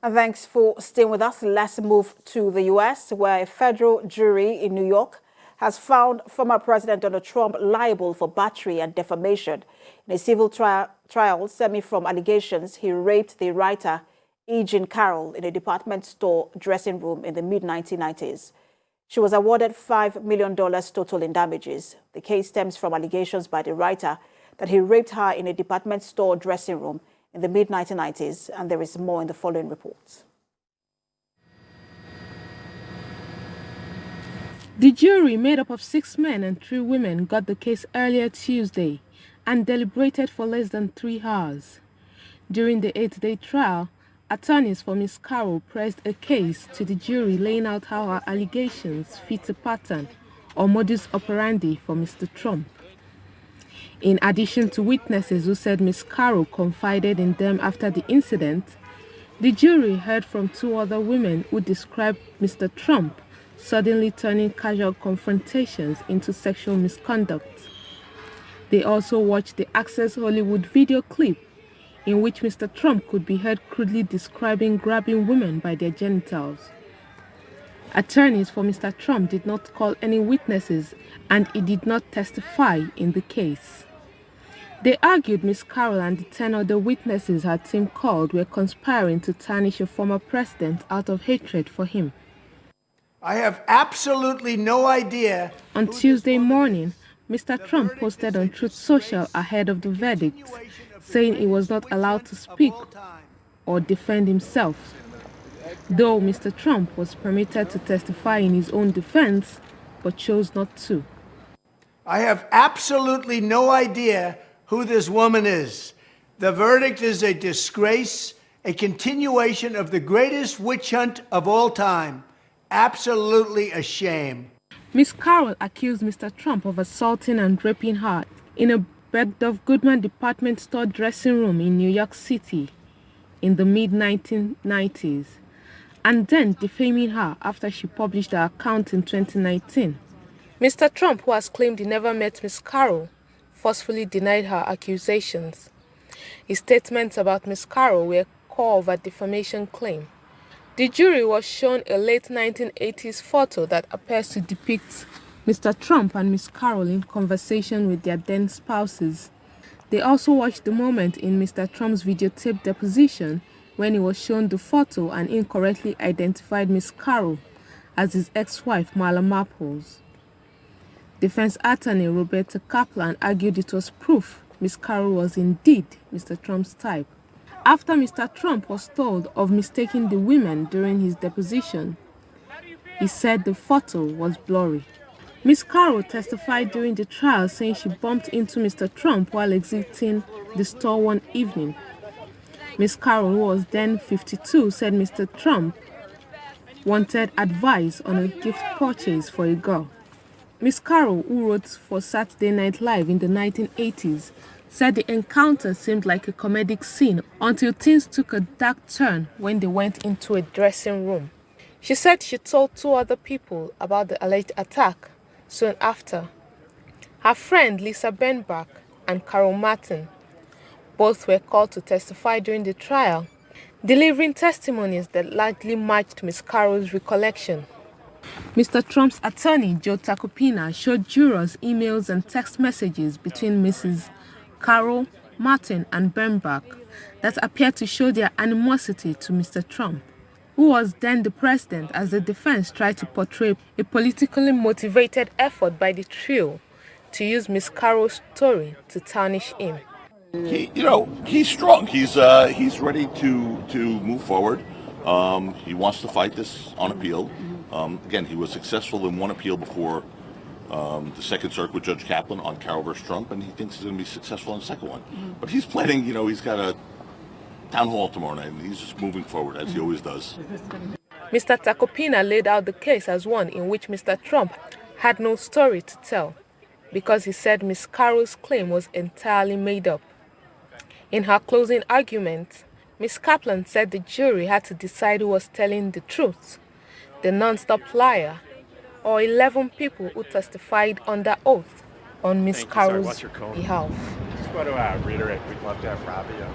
And thanks for staying with us. Let's move to the U.S., where a federal jury in New York has found former President Donald Trump liable for battery and defamation in a civil trial stemming from allegations he raped the writer Carroll in a department store dressing room in the mid-1990s. She was awarded $5 million total in damages. The case stems from allegations by the writer that he raped her in a department store dressing room in the mid-1990s, and there is more in the following report. The jury, made up of 6 men and 3 women, got the case earlier Tuesday and deliberated for less than 3 hours. During the 8-day trial, attorneys for Ms. Carroll pressed a case to the jury laying out how her allegations fit a pattern or modus operandi for Mr. Trump. In addition to witnesses who said Ms. Carroll confided in them after the incident, the jury heard from 2 other women who described Mr. Trump suddenly turning casual confrontations into sexual misconduct. They also watched the Access Hollywood video clip in which Mr. Trump could be heard crudely describing grabbing women by their genitals. Attorneys for Mr. Trump did not call any witnesses, and he did not testify in the case. They argued Ms. Carroll and the 10 other witnesses her team called were conspiring to tarnish a former president out of hatred for him. I have absolutely no idea. On Tuesday morning, Mr. Trump posted on Truth Social ahead of the verdict, saying he was not allowed to speak or defend himself. Though Mr. Trump was permitted to testify in his own defense, but chose not to. I have absolutely no idea who this woman is. The verdict is a disgrace, a continuation of the greatest witch hunt of all time. Absolutely a shame. Ms. Carroll accused Mr. Trump of assaulting and raping her in a Bergdorf Goodman department store dressing room in New York City in the mid-1990s, and then defaming her after she published her account in 2019. Mr. Trump, who has claimed he never met Ms. Carroll, forcefully denied her accusations. His statements about Ms. Carroll were core of a defamation claim. The jury was shown a late 1980s photo that appears to depict Mr. Trump and Ms. Carroll in conversation with their then spouses. They also watched the moment in Mr. Trump's videotaped deposition when he was shown the photo and incorrectly identified Ms. Carroll as his ex-wife Marla Maples. Defense attorney Roberta Kaplan argued it was proof Ms. Carroll was indeed Mr. Trump's type. After Mr. Trump was told of mistaking the women during his deposition, he said the photo was blurry. Ms. Carroll testified during the trial, saying she bumped into Mr. Trump while exiting the store one evening. Ms. Carroll, who was then 52, said Mr. Trump wanted advice on a gift purchase for a girl. Ms. Carroll, who wrote for Saturday Night Live in the 1980s, said the encounter seemed like a comedic scene until things took a dark turn when they went into a dressing room. She said she told 2 other people about the alleged attack soon after. Her friend Lisa Benbach and Carol Martin. Both were called to testify during the trial, delivering testimonies that largely matched Ms. Carroll's recollection. Mr. Trump's attorney, Joe Tacopina, showed jurors emails and text messages between Mrs. Carroll, Martin, and Benbach that appeared to show their animosity to Mr. Trump, who was then the president, as the defense tried to portray a politically motivated effort by the trio to use Ms. Carroll's story to tarnish him. He's strong. He's ready to move forward. He wants to fight this on appeal. Again, he was successful in one appeal before the Second Circuit with Judge Kaplan on Carroll versus Trump, and he thinks he's going to be successful in the second one. But he's planning, he's got a town hall tomorrow night, and he's just moving forward, as he always does. Mr. Tacopina laid out the case as one in which Mr. Trump had no story to tell, because he said Ms. Carroll's claim was entirely made up. In her closing argument, Ms. Kaplan said the jury had to decide who was telling the truth, the non-stop liar, or 11 people who testified under oath on Ms. Carroll's behalf. Just want to reiterate, we'd love to have Robbie on.